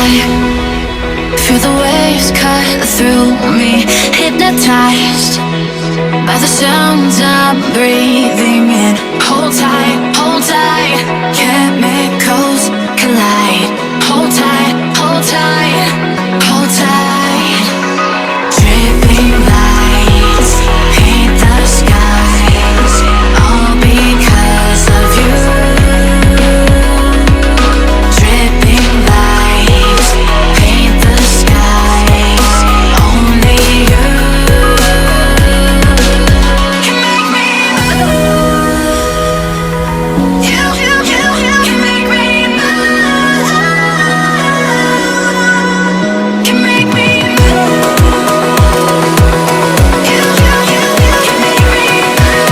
I feel the waves cut through me, hypnotized by the sounds I'm breathing in. Hold tight, chemicals collide. Hold tight, hold tight, hold tight. Dripping lights paint the skies, all because of you. Dripping lights paint the skies, only you can make me move. You can make me move. Can make me move. You can make me move.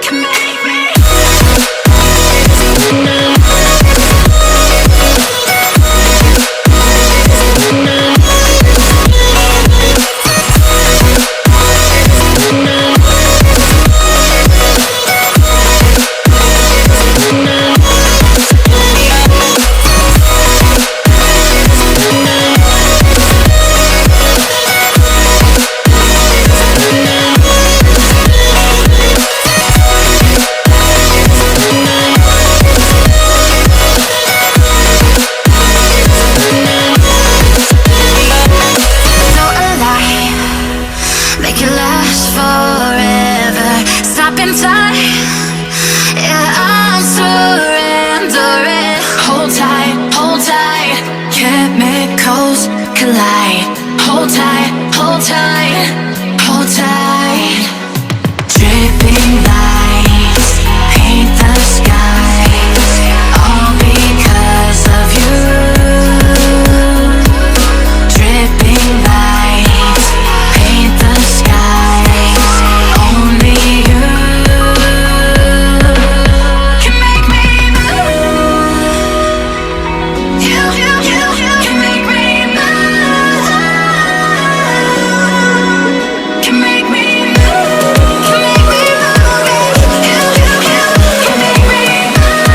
Can make me. So alive, make it last forever. Stop in time, yeah, I'm surrendering. Hold tight, chemicals collide. Hold tight, hold tight, hold tight. Dripping lights paint the skies, all because of you. Dripping lights paint the skies, only you can make me move. You can make me move. Can make me move. Can make me move. You can make me move.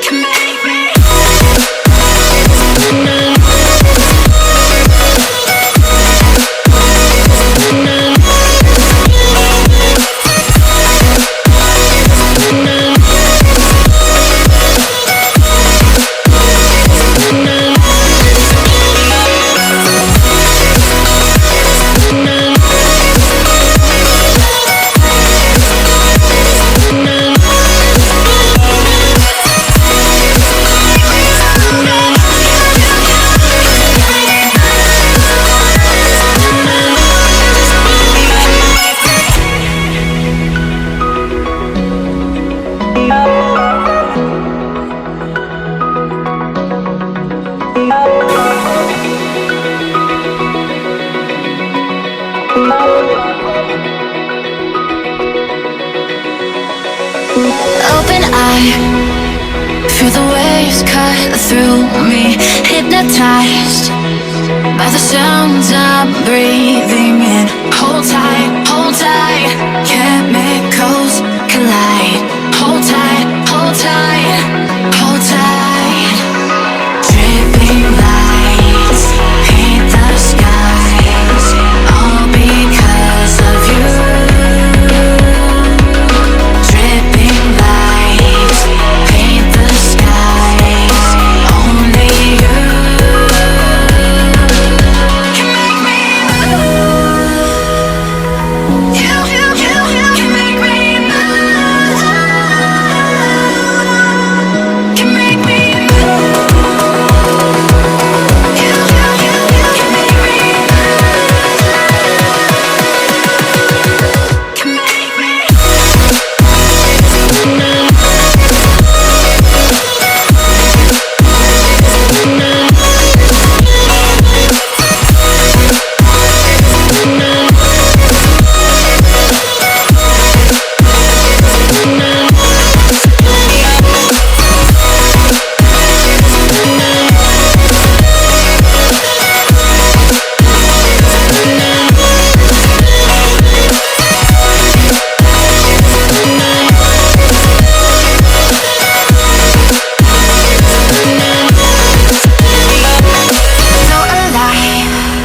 Can make me. Open eye, feel the waves cut through me, hypnotized by the sounds I'm breathing in. Hold tight, chemicals collide. Hold tight,